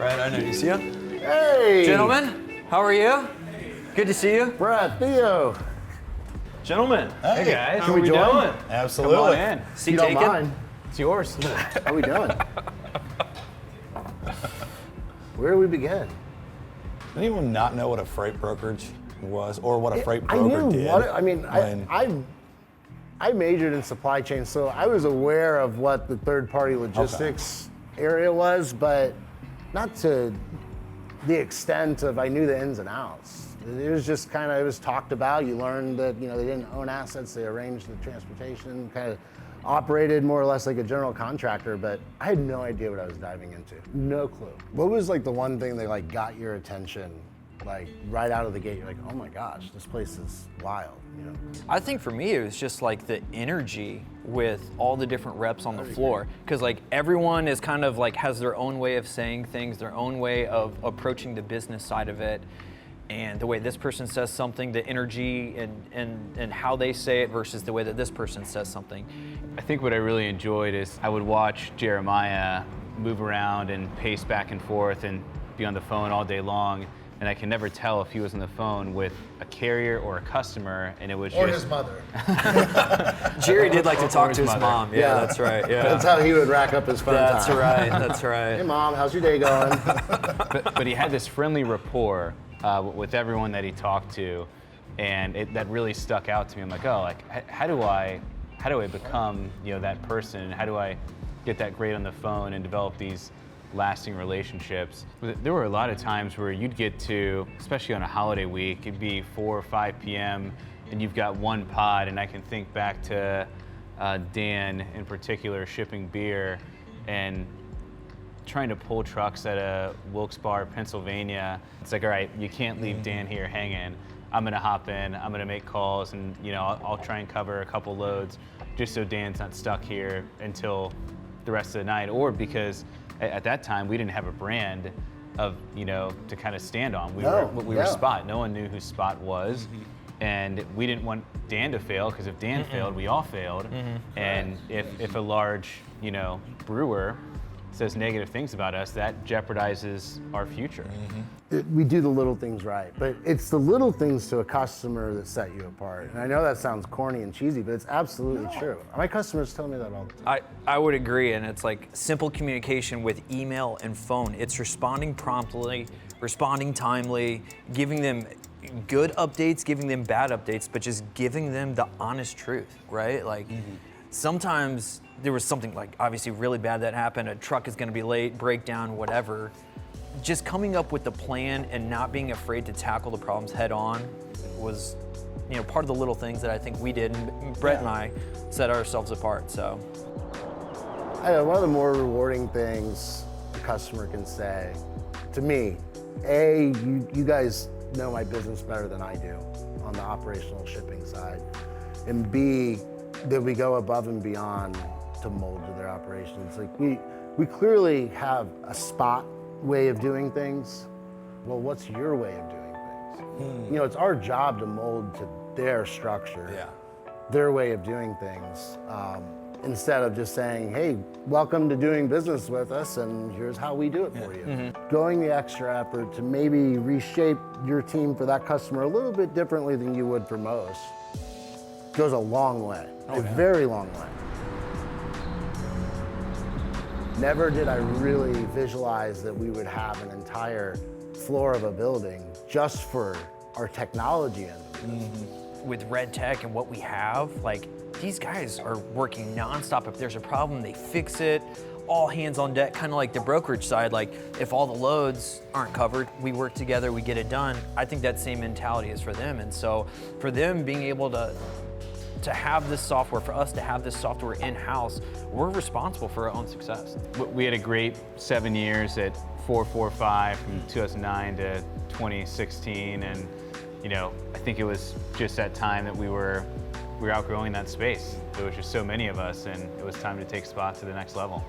Brad, I know you. See ya. Hey! Gentlemen, how are you? Good to see you. Brad, Theo. Gentlemen, hey guys, Can how we we join? doing? Absolutely. Come on in. Seat You don't taken? mind. It's yours. How we doing? Where do we begin? Did anyone not know what a freight brokerage was or what a freight I broker knew did? what, I mean, when- I majored in supply chain, so I was aware of what the third-party logistics area was, but not to the extent of I knew the ins and outs. It was just kind of, it was talked about. You learned that, you know, they didn't own assets, they arranged the transportation, kind of operated more or less like a general contractor, but I had no idea what I was diving into. No clue. What was like the one thing that like got your attention, like right out of the gate? You're like, oh my gosh, this place is wild, you know? I think for me, it was just like the energy with all the different reps on the floor. Because like everyone is kind of like has their own way of saying things, their own way of approaching the business side of it. And the way this person says something, the energy and how they say it versus the way that this person says something. I think what I really enjoyed is I would watch Jeremiah move around and pace back and forth and be on the phone all day long. And I can never tell if he was on the phone with a carrier or a customer, and it was Or just his mother. Jerry did like to talk to his mother. mom. Yeah, that's right. Yeah, That's how he would rack up his phone that's time. right. That's Hey right. mom, how's your day going? but he had this friendly rapport with everyone that he talked to, and that really stuck out to me. I'm like, oh, like how do I become, you know, that person, and how do I get that great on the phone and develop these lasting relationships? There were a lot of times where you'd get to, especially on a holiday week, it'd be 4 or 5 p.m. and you've got one pod, and I can think back to Dan in particular shipping beer and trying to pull trucks at a Wilkes-Barre, Pennsylvania. It's like, all right, you can't leave Dan here hanging. I'm gonna hop in, I'm gonna make calls, and you know, I'll try and cover a couple loads just so Dan's not stuck here until the rest of the night. Or because at that time we didn't have a brand of, you know, to kind of stand on. We were Spot. No one knew who Spot was. And we didn't want Dan to fail, because if Dan failed, we all failed. And if a large, you know, brewer says negative things about us, that jeopardizes our future. We do the little things right, but it's the little things to a customer that set you apart. And I know that sounds corny and cheesy, but it's absolutely true. My customers tell me that all the time. I would agree, and it's like simple communication with email and phone. It's responding promptly, responding timely, giving them good updates, giving them bad updates, but just giving them the honest truth, right? Like sometimes there was something like obviously really bad that happened, a truck is gonna be late, breakdown, whatever. Just coming up with the plan and not being afraid to tackle the problems head on was, you know, part of the little things that I think we did, and Brett and I set ourselves apart, so. One of the more rewarding things a customer can say to me, A, you guys know my business better than I do on the operational shipping side, and B, that we go above and beyond to mold to their operations. Like we clearly have a Spot way of doing things. Well, what's your way of doing things? You know, it's our job to mold to their structure, their way of doing things, instead of just saying, hey, welcome to doing business with us, and here's how we do it for you. Going the extra effort to maybe reshape your team for that customer a little bit differently than you would for most goes a long way, a very long way. Never did I really visualize that we would have an entire floor of a building just for our technology end of it. With Red Tech and what we have, like these guys are working nonstop. If there's a problem, they fix it. All hands on deck, kind of like the brokerage side. Like if all the loads aren't covered, we work together, we get it done. I think that same mentality is for them. And so for them being able to have this software, for us to have this software in-house, we're responsible for our own success. We had a great 7 years at 445 from 2009 to 2016, and you know, I think it was just that time that we were outgrowing that space. There was just so many of us, and it was time to take Spot to the next level.